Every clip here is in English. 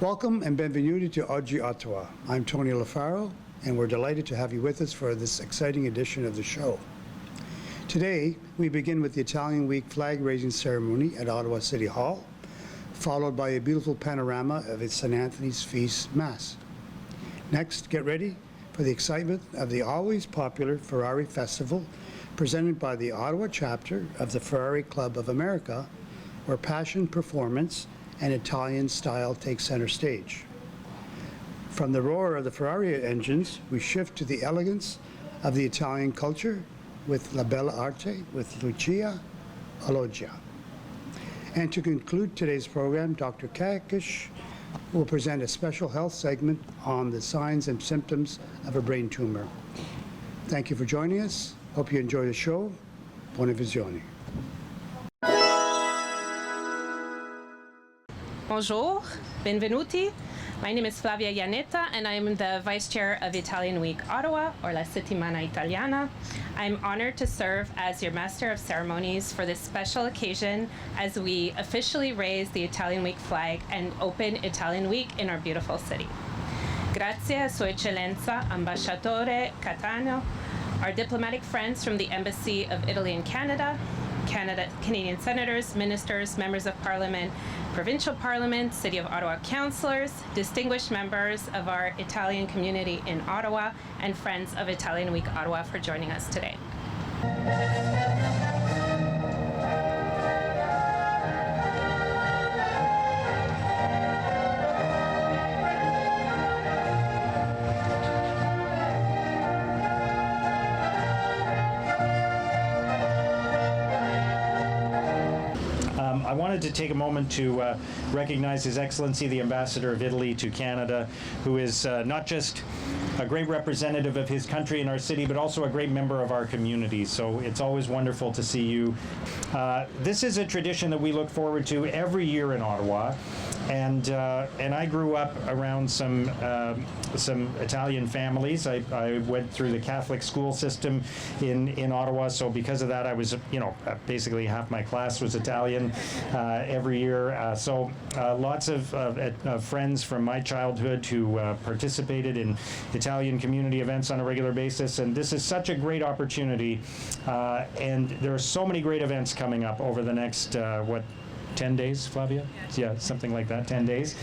Welcome and benvenuti to Oggi Ottawa. I'm Tony LaFaro, and we're delighted to have you with us for this exciting edition of the show. Today, we begin with the Italian Week flag-raising ceremony at Ottawa City Hall, followed by a beautiful panorama of its St. Anthony's Feast Mass. Next, get ready for the excitement of the always popular Ferrari Festival, presented by the Ottawa chapter of the Ferrari Club of America, where passion, performance, and Italian style take center stage. From the roar of the Ferrari engines, we shift to the elegance of the Italian culture with Belle Arte, with Lucia, Alloggia. And to conclude today's program, Dr. Qaqish will present a special health segment on the signs and symptoms of a brain tumor. Thank you for joining us. Hope you enjoy the show. Buona visione. Bonjour, benvenuti. My name is Flavia Iannetta, and I'm the Vice Chair of Italian Week Ottawa, or La Settimana Italiana. I'm honored to serve as your Master of Ceremonies for this special occasion as we officially raise the Italian Week flag and open Italian Week in our beautiful city. Grazie a Sua Eccellenza, Ambasciatore Catano, our diplomatic friends from the Embassy of Italy and Canada, Canadian senators, ministers, members of parliament, provincial parliament, City of Ottawa councillors, distinguished members of our Italian community in Ottawa, and friends of Italian Week Ottawa for joining us today. I wanted to take a moment to recognize His Excellency, the Ambassador of Italy to Canada, who is not just a great representative of his country and our city, but also a great member of our community. So it's always wonderful to see you. This is a tradition that we look forward to every year in Ottawa. And I grew up around some Italian families. I went through the Catholic school system in Ottawa, so because of that, I was, basically half my class was Italian every year. So lots of friends from my childhood who participated in Italian community events on a regular basis, and this is such a great opportunity. And there are so many great events coming up over the next 10 days, Flavia? Yeah, something like that, 10 days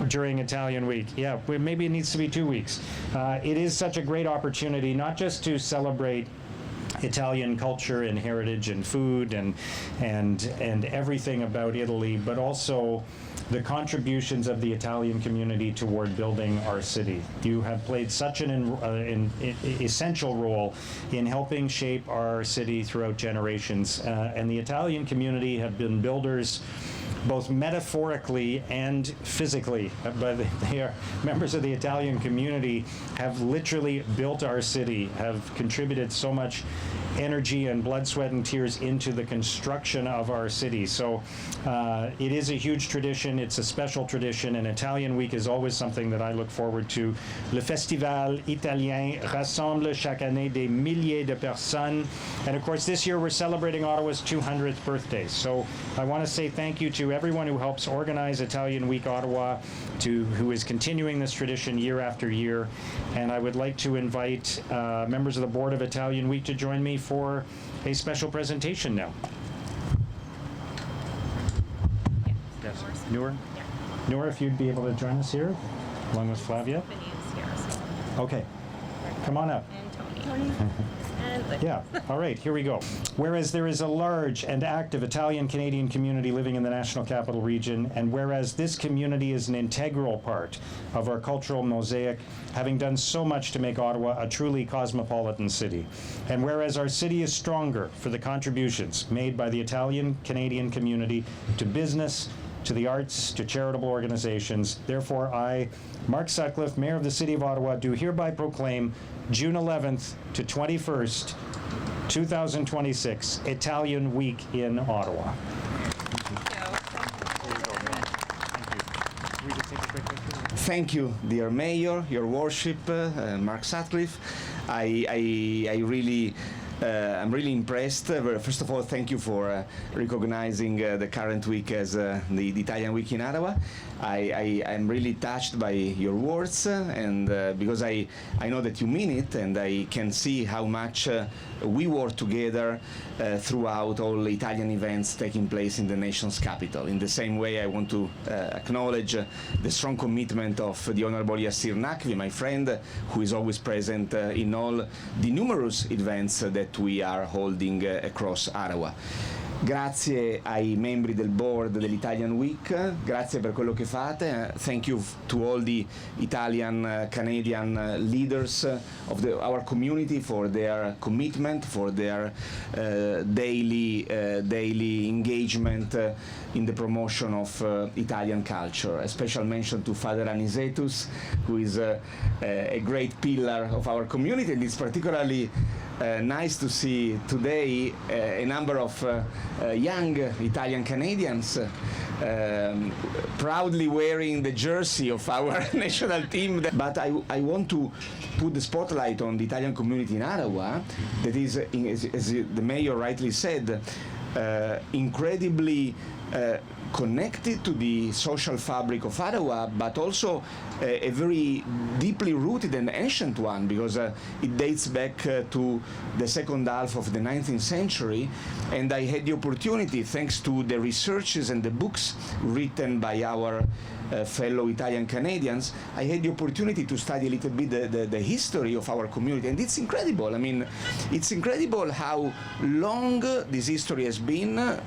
during Italian Week. Yeah, maybe it needs to be 2 weeks. It is such a great opportunity, not just to celebrate Italian culture and heritage and food and everything about Italy, but also the contributions of the Italian community toward building our city. You have played such an essential role in helping shape our city throughout generations, and the Italian community have been builders both metaphorically and physically. But they are members of the Italian community, have literally built our city, have contributed so much energy and blood, sweat, and tears into the construction of our city. So it is a huge tradition. It's a special tradition, and Italian Week is always something that I look forward to. Le Festival Italien rassemble chaque année des milliers de personnes. And of course, this year we're celebrating Ottawa's 200th birthday. So I want to say thank you to everyone who helps organize Italian Week Ottawa, who is continuing this tradition year after year. And I would like to invite members of the board of Italian Week to join me for a special presentation now. Yes. Noor? Yeah. Noor, if you'd be able to join us here, along with Flavia. Okay. Come on up. And Tony. Yeah, all right, here we go. Whereas there is a large and active Italian-Canadian community living in the National Capital Region, and whereas this community is an integral part of our cultural mosaic, having done so much to make Ottawa a truly cosmopolitan city, and whereas our city is stronger for the contributions made by the Italian-Canadian community to business, to the arts, to charitable organizations, therefore I, Mark Sutcliffe, Mayor of the City of Ottawa, do hereby proclaim June 11th to 21st, 2026, Italian Week in Ottawa. Thank you, dear Mayor, Your Worship, Mark Sutcliffe. I really I'm really impressed. First of all, thank you for recognizing the current week as the Italian week in Ottawa. I'm really touched by your words, and because I know that you mean it, and I can see how much we work together throughout all Italian events taking place in the nation's capital. In the same way, I want to acknowledge the strong commitment of the Honorable Yassir Naqvi, my friend, who is always present in all the numerous events that we are holding across Ottawa. Grazie ai membri del board dell'Italian Week, grazie per quello che fate. Thank you to all the Italian, Canadian leaders of our community for their commitment, for their daily engagement in the promotion of Italian culture. A special mention to Father Anicetus, who is a great pillar of our community, and it's particularly nice to see today a number of young Italian Canadians proudly wearing the jersey of our national team. But I want to put the spotlight on the Italian community in Ottawa that is, as the mayor rightly said, incredibly connected to the social fabric of Ottawa, but also a very deeply rooted and ancient one, because it dates back to the second half of the 19th century, and I had the opportunity, thanks to the researches and the books written by our fellow Italian Canadians, I had the opportunity to study a little bit the history of our community, and it's incredible. I mean, it's incredible how long this history has been,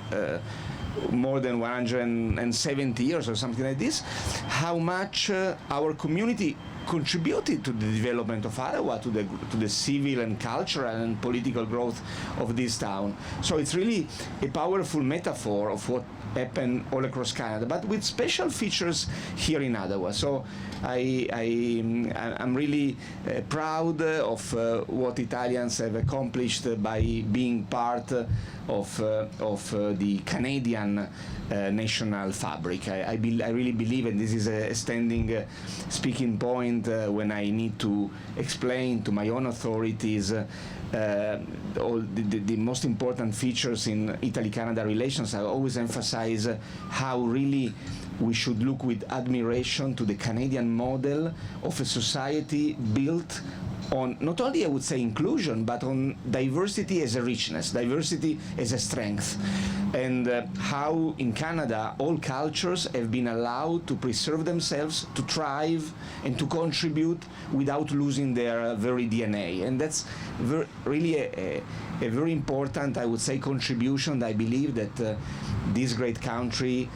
more than 170 years or something like this, how much our community contributed to the development of Ottawa, to the civil and cultural and political growth of this town. So it's really a powerful metaphor of what happened all across Canada, but with special features here in Ottawa. So I'm really proud of what Italians have accomplished by being part of the Canadian national fabric. I really believe, and this is a standing speaking point when I need to explain to my own authorities all the most important features in Italy-Canada relations. I always emphasize how really we should look with admiration to the Canadian model of a society built on not only, I would say, inclusion, but on diversity as a richness, diversity as a strength, and how in Canada all cultures have been allowed to preserve themselves, to thrive, and to contribute without losing their very DNA. And that's really a very important, I would say, contribution, I believe, that this great country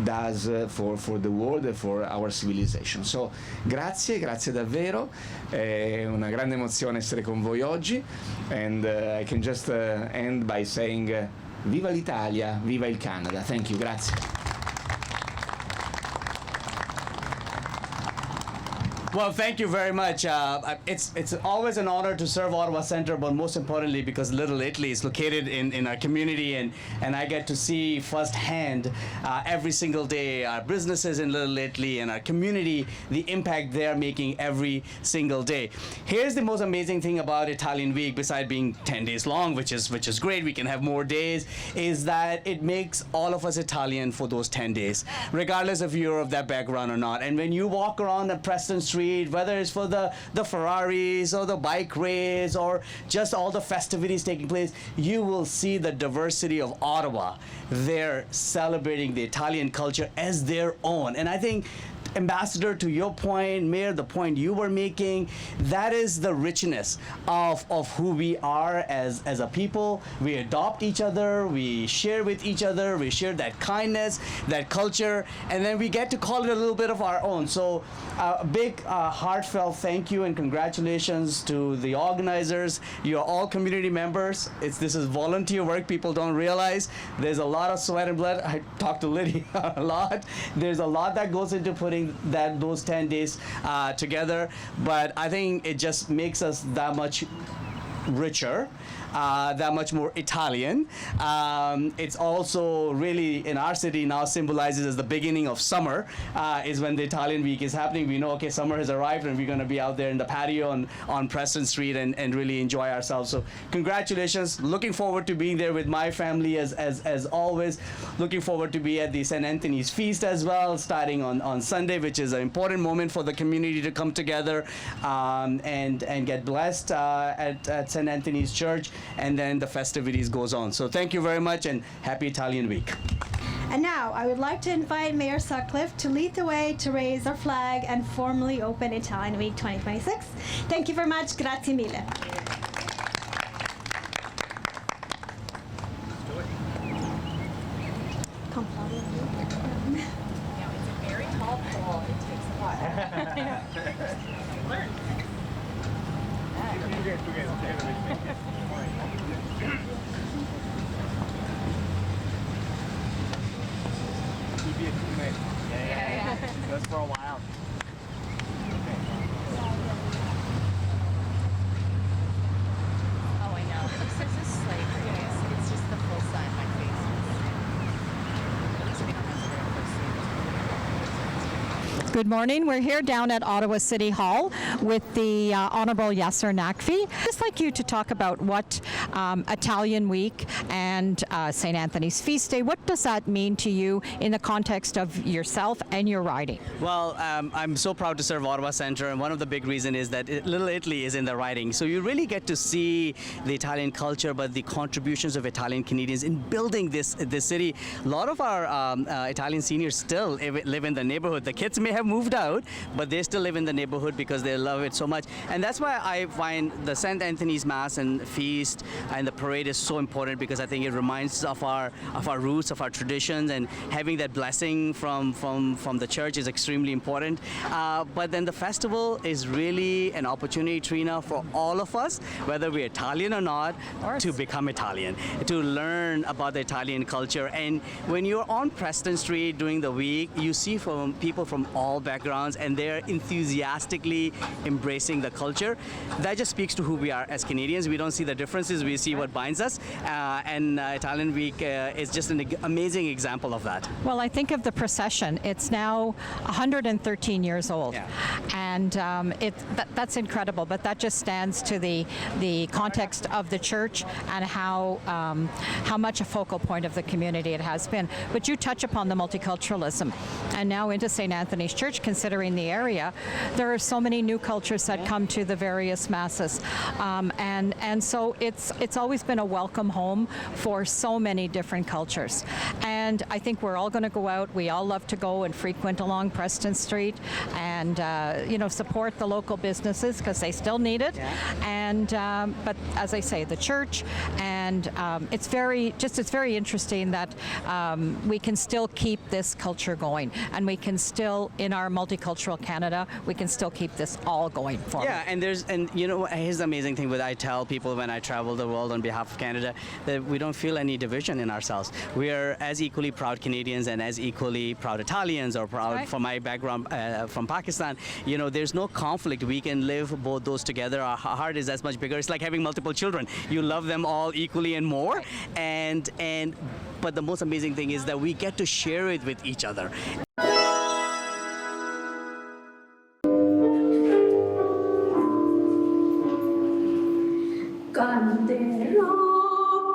does for the world and for our civilization. So grazie davvero, è una grande emozione essere con voi oggi, and I can just end by saying viva l'Italia, viva il Canada. Thank you, grazie. Well, thank you very much. It's always an honor to serve Ottawa Centre, but most importantly because Little Italy is located in our community, and I get to see firsthand every single day our businesses in Little Italy and our community, the impact they're making every single day. Here's the most amazing thing about Italian Week, besides being 10 days long, which is great, we can have more days, is that it makes all of us Italian for those 10 days, regardless if you're of that background or not. And when you walk around the Preston Street, whether it's for the Ferraris or the bike race or just all the festivities taking place, you will see the diversity of Ottawa. They're celebrating the Italian culture as their own. And I think, Ambassador, to your point, Mayor, the point you were making, that is the richness of who we are as a people. We adopt each other, we share with each other, we share that kindness, that culture, and then we get to call it a little bit of our own. So a big heartfelt thank you and congratulations to the organizers. You're all community members. This is volunteer work. People don't realize there's a lot of sweat and blood. I talked to Lydia a lot. There's a lot that goes into putting those 10 days together, but I think it just makes us that much richer, that much more Italian. It's also really in our city now symbolizes as the beginning of summer, is when the Italian week is happening. We know, okay, summer has arrived and we're going to be out there in the patio on Preston Street and really enjoy ourselves. So congratulations. Looking forward to being there with my family as always. Looking forward to be at the St. Anthony's Feast as well, starting on Sunday, which is an important moment for the community to come together and get blessed at St. Anthony's Church, and then the festivities goes on. So thank you very much and happy Italian Week. And now I would like to invite Mayor Sutcliffe to lead the way to raise our flag and formally open Italian Week 2026. Thank you very much. Grazie mille. Come, Flavia. It's a very tall pole. It takes a while. Learn. Goes for a while. Oh, I know. It looks like this slavery. It's just the full side of my face. At least we don't have to wear Good morning. We're here down at Ottawa City Hall with the Honourable Yasser Naqvi. I'd just like you to talk about what Italian Week and St. Anthony's Feast Day, what does that mean to you in the context of yourself and your riding? Well, I'm so proud to serve Ottawa Centre, and one of the big reasons is that Little Italy is in the riding. So you really get to see the Italian culture, but the contributions of Italian Canadians in building this city. A lot of our Italian seniors still live in the neighborhood. The kids may have moved out, but they still live in the neighborhood because they love it so much. And that's why I find the St. Anthony's Mass and Feast and the parade is so important, because I think it reminds us of our roots, of our traditions, and having that blessing from the church is extremely important. But then the festival is really an opportunity, Trina, for all of us, whether we're Italian or not, to become Italian, to learn about the Italian culture. And when you're on Preston Street during the week, you see people from all backgrounds, and they're enthusiastically embracing the culture. That just speaks to who we are as Canadians. We don't see the differences, we see what binds us. And Italian Week is just an amazing example of that. Well, I think of the procession. It's now 113 years old. Yeah. And that's incredible, but that just stands to the context of the church and how much a focal point of the community it has been. But you touch upon the multiculturalism, and now into St. Anthony's Church, considering the area, there are so many new cultures that come to the various masses, and so it's always been a welcome home for so many different cultures. And I think we're all going to go out. We all love to go and frequent along Preston Street and support the local businesses because they still need it. Yeah. And but as I say, the church, and it's very interesting that we can still keep this culture going, and we can still, in our multicultural Canada, we can still keep this all going forward. Yeah, and here's the amazing thing I tell people when I travel the world on behalf of Canada, that we don't feel any division in ourselves. We are as equally proud Canadians and as equally proud Italians, or proud, right, from my background from Pakistan. There's no conflict. We can live both those together. Our heart is as much bigger. It's like having multiple children. You love them all equally and more. Right. But the most amazing thing is that we get to share it with each other. Canterò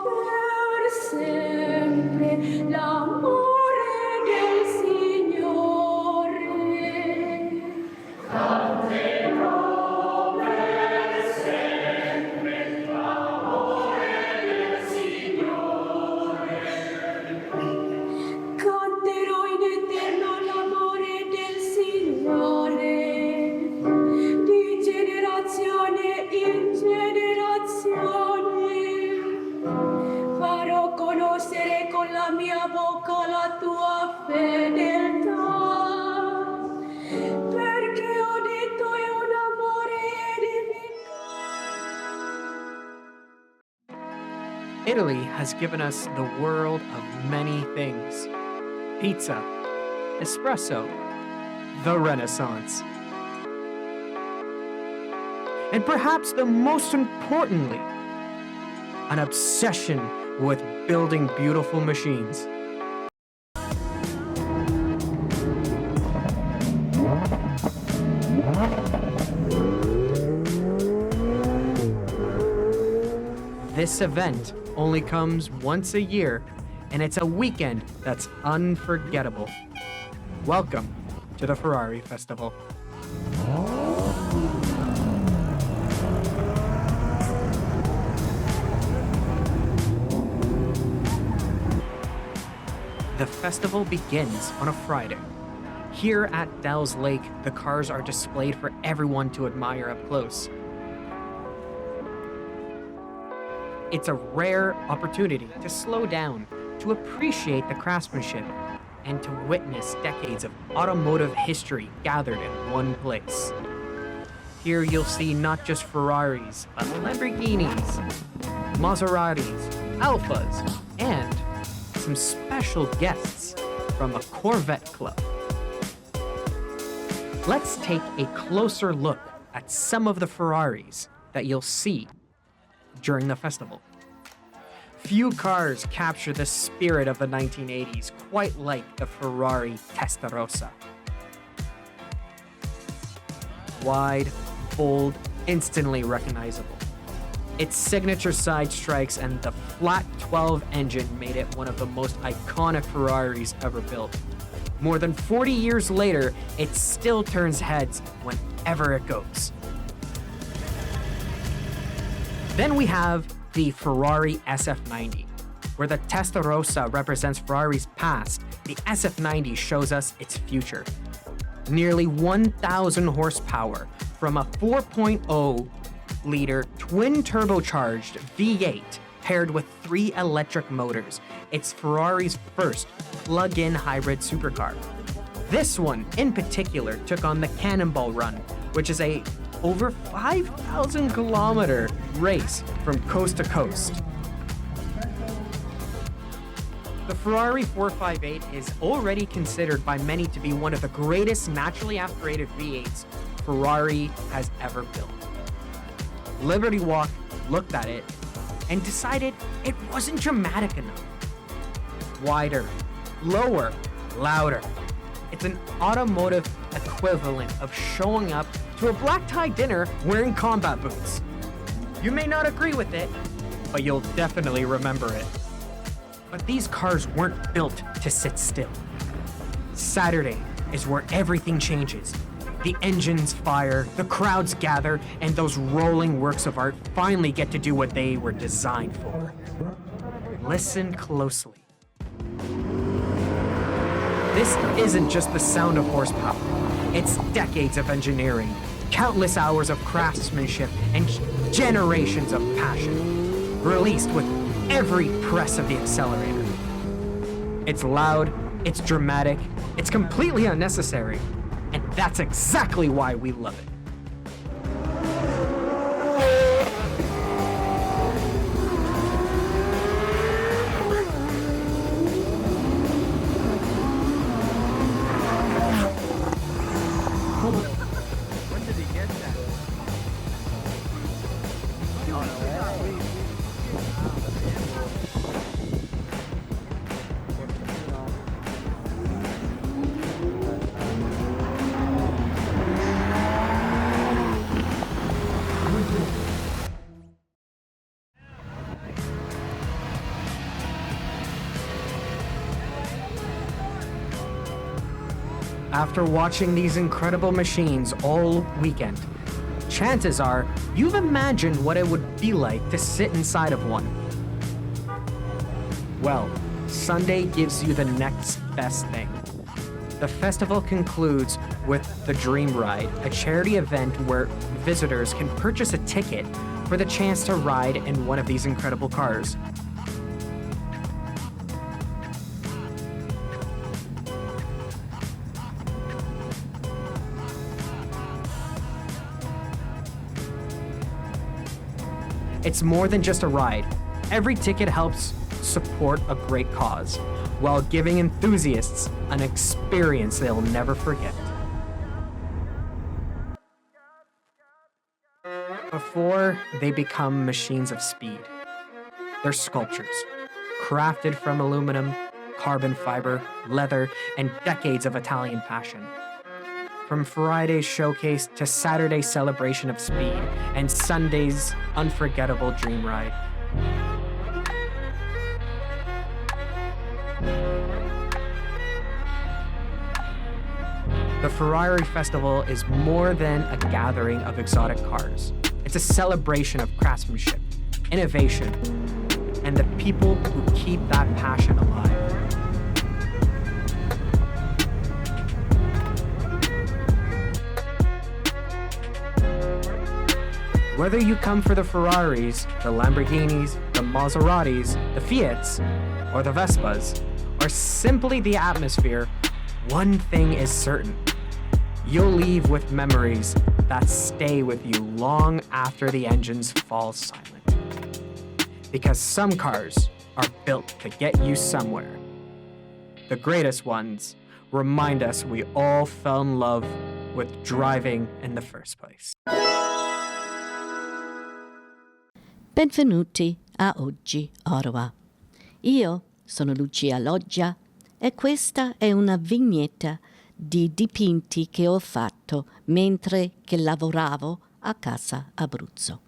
per sempre l'amore del Signore. Canterò per sempre l'amore del Signore. Canterò in eterno l'amore del Signore. Di generazione in generazione farò conoscere con la mia bocca la tua fedeltà, perché ho detto è un amore edificato. Italy has given us the world of many things. Pizza, espresso, the Renaissance. And perhaps the most importantly, an obsession with building beautiful machines. This event only comes once a year, and it's a weekend that's unforgettable. Welcome to the Ferrari Festival. The festival begins on a Friday. Here at Dell's Lake, the cars are displayed for everyone to admire up close. It's a rare opportunity to slow down, to appreciate the craftsmanship, and to witness decades of automotive history gathered in one place. Here you'll see not just Ferraris, but Lamborghinis, Maseratis, Alfas, and some special guests from a Corvette club. Let's take a closer look at some of the Ferraris that you'll see during the festival. Few cars capture the spirit of the 1980s quite like the Ferrari Testarossa. Wide, bold, instantly recognizable. Its signature side strikes and the flat 12 engine made it one of the most iconic Ferraris ever built. More than 40 years later, it still turns heads whenever it goes. Then we have the Ferrari SF90. Where the Testarossa represents Ferrari's past, the SF90 shows us its future. Nearly 1,000 horsepower from a 4.0-liter twin-turbocharged V8 paired with 3 electric motors. It's Ferrari's first plug-in hybrid supercar. This one, in particular, took on the Cannonball Run, which is a over 5,000-kilometer race from coast to coast. The Ferrari 458 is already considered by many to be one of the greatest naturally aspirated V8s Ferrari has ever built. Liberty Walk looked at it and decided it wasn't dramatic enough. Wider, lower, louder. It's an automotive equivalent of showing up to a black tie dinner wearing combat boots. You may not agree with it, but you'll definitely remember it. But these cars weren't built to sit still. Saturday is where everything changes. The engines fire, the crowds gather, and those rolling works of art finally get to do what they were designed for. Listen closely. This isn't just the sound of horsepower. It's decades of engineering, countless hours of craftsmanship, and generations of passion, released with every press of the accelerator. It's loud, it's dramatic, it's completely unnecessary, and that's exactly why we love it. When did he get that? After watching these incredible machines all weekend, chances are you've imagined what it would be like to sit inside of one. Well, Sunday gives you the next best thing. The festival concludes with the Dream Ride, a charity event where visitors can purchase a ticket for the chance to ride in one of these incredible cars. It's more than just a ride. Every ticket helps support a great cause, while giving enthusiasts an experience they'll never forget. Before they become machines of speed, They're sculptures, crafted from aluminum, carbon fiber, leather, and decades of Italian passion. From Friday's showcase to Saturday's celebration of speed and Sunday's unforgettable dream ride. The Ferrari Festival is more than a gathering of exotic cars. It's a celebration of craftsmanship, innovation, and the people who keep that passion alive. Whether you come for the Ferraris, the Lamborghinis, the Maseratis, the Fiats, or the Vespas, or simply the atmosphere, one thing is certain. You'll leave with memories that stay with you long after the engines fall silent. Because some cars are built to get you somewhere. The greatest ones remind us we all fell in love with driving in the first place. Benvenuti a Oggi Ottawa. Io sono Lucia Alloggia e questa è una vignetta di dipinti che ho fatto mentre che lavoravo a Casa Abruzzo.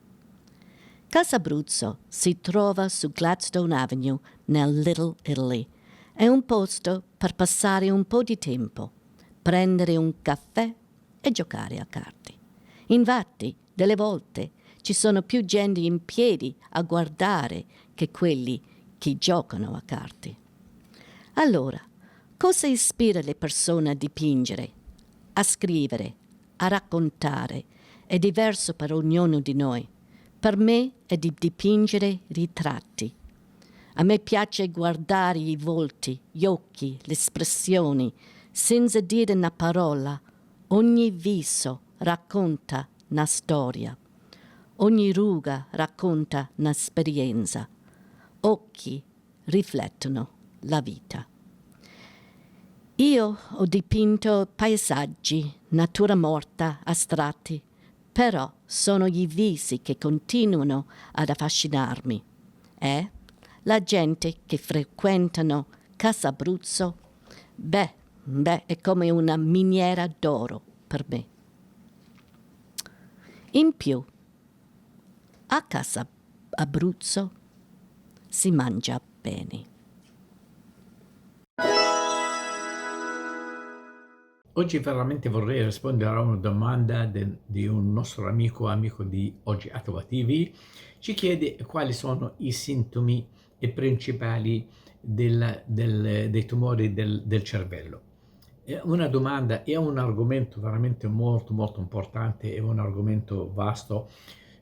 Casa Abruzzo si trova su Gladstone Avenue nel Little Italy. È un posto per passare un po' di tempo, prendere un caffè e giocare a carte. Infatti, delle volte ci sono più gente in piedi a guardare che quelli che giocano a carte. Allora, cosa ispira le persone a dipingere, a scrivere, a raccontare? È diverso per ognuno di noi. Per me è di dipingere ritratti. A me piace guardare i volti, gli occhi, le espressioni, senza dire una parola. Ogni viso racconta una storia. Ogni ruga racconta un'esperienza. Occhi riflettono la vita. Io ho dipinto paesaggi, natura morta, astratti, però sono i visi che continuano ad affascinarmi. E la gente che frequentano Casa Abruzzo, beh, è come una miniera d'oro per me. In più, a Casa Abruzzo si mangia bene. Oggi veramente vorrei rispondere a una domanda di un nostro amico di Oggi Ottawa TV. Ci chiede quali sono i sintomi principali dei tumori del cervello. È una domanda, è un argomento veramente molto importante, è un argomento vasto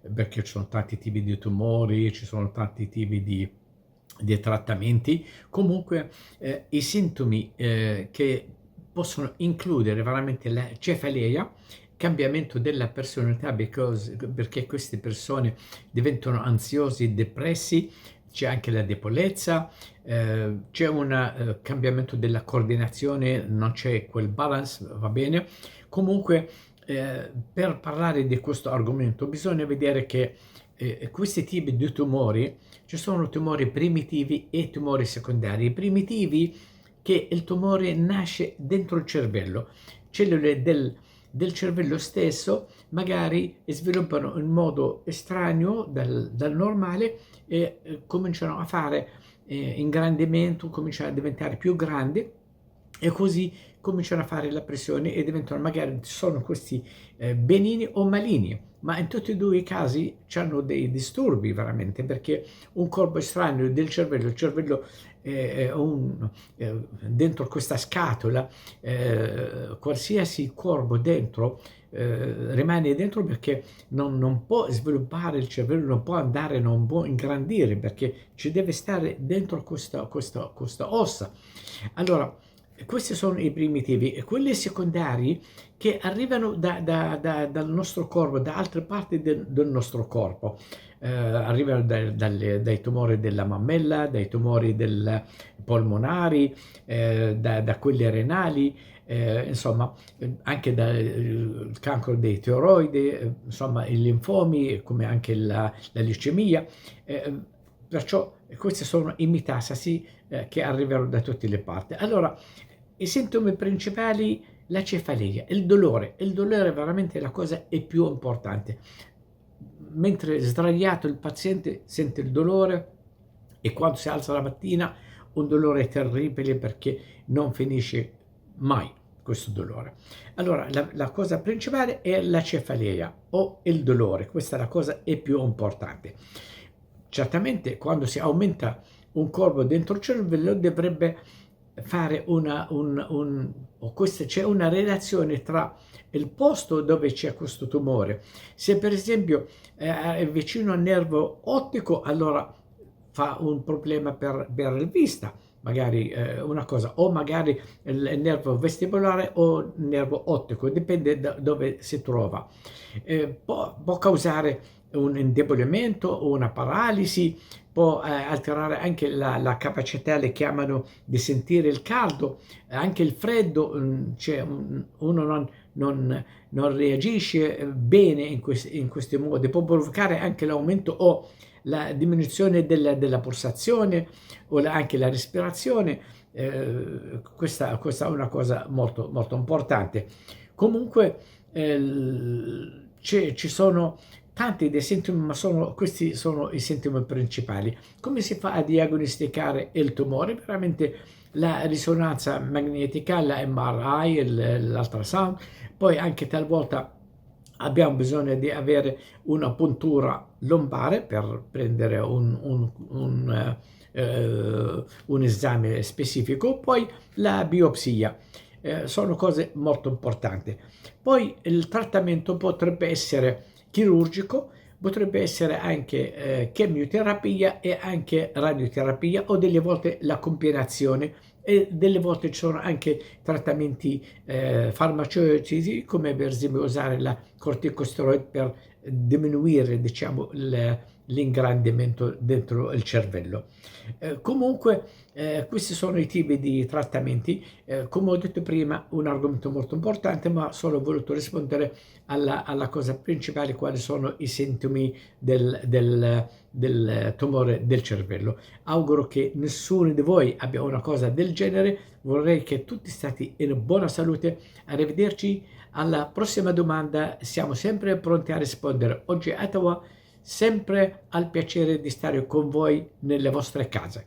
perché ci sono tanti tipi di tumori, ci sono tanti tipi di trattamenti. Comunque i sintomi che possono includere veramente la cefalea, cambiamento della personalità perché queste persone diventano ansiosi, depressi, c'è anche la debolezza, c'è un cambiamento della coordinazione, non c'è quel balance, va bene? Comunque per parlare di questo argomento bisogna vedere che questi tipi di tumori, ci sono tumori primitivi e tumori secondari. I primitivi, che il tumore nasce dentro il cervello, cellule del cervello stesso magari sviluppano in modo estraneo dal normale e cominciano a fare ingrandimento, cominciano a diventare più grandi e così cominciano a fare la pressione e diventano, magari sono questi benigni o maligni, ma in tutti e due i casi hanno dei disturbi veramente, perché un corpo estraneo del cervello, il cervello dentro questa scatola, qualsiasi corpo dentro rimane dentro perché non può sviluppare il cervello, non può andare, non può ingrandire perché ci deve stare dentro questa ossa. Allora, questi sono i primitivi e quelli secondari che arrivano dal nostro corpo, da altre parti del nostro corpo. Arrivano dai tumori della mammella, dai tumori polmonari, da quelli renali, insomma anche dal cancro dei tiroidi, insomma i linfomi, come anche la leucemia. perciò queste sono i metastasi che arrivano da tutte le parti. Allora, i sintomi principali, la cefalea, il dolore è veramente la cosa è più importante. Mentre sdraiato il paziente sente il dolore e quando si alza la mattina un dolore terribile perché non finisce mai questo dolore. Allora la cosa principale è la cefalea o il dolore, questa è la cosa è più importante. Certamente quando si aumenta un corpo dentro il cervello dovrebbe fare c'è una relazione tra il posto dove c'è questo tumore. Se per esempio è vicino al nervo ottico, allora fa un problema per la vista, magari una cosa, o magari il nervo vestibolare o il nervo ottico, dipende da dove si trova. Può causare un indebolimento o una paralisi, può alterare anche la capacità, le chiamano, di sentire il caldo, anche il freddo, uno non reagisce bene in questi modi, può provocare anche l'aumento o la diminuzione della pulsazione o anche la respirazione. Questa è una cosa molto, molto importante. Comunque ci sono tanti dei sintomi, ma questi sono i sintomi principali. Come si fa a diagnosticare il tumore? Veramente la risonanza magnetica, la MRI, l'ultrasound, poi anche talvolta abbiamo bisogno di avere una puntura lombare per prendere un esame specifico, poi la biopsia. Sono cose molto importanti. Poi il trattamento potrebbe essere chirurgico, potrebbe essere anche chemioterapia e anche radioterapia o delle volte la combinazione, e delle volte ci sono anche trattamenti farmaceutici, come per esempio usare la corticosteroide per diminuire, diciamo, l'ingrandimento dentro il cervello. Comunque questi sono i tipi di trattamenti. Come ho detto prima, un argomento molto importante, ma solo ho voluto rispondere alla cosa principale, quali sono i sintomi del tumore del cervello. Auguro che nessuno di voi abbia una cosa del genere, vorrei che tutti stati in buona salute. Arrivederci alla prossima domanda, siamo sempre pronti a rispondere. Oggi Ottawa, sempre al piacere di stare con voi nelle vostre case.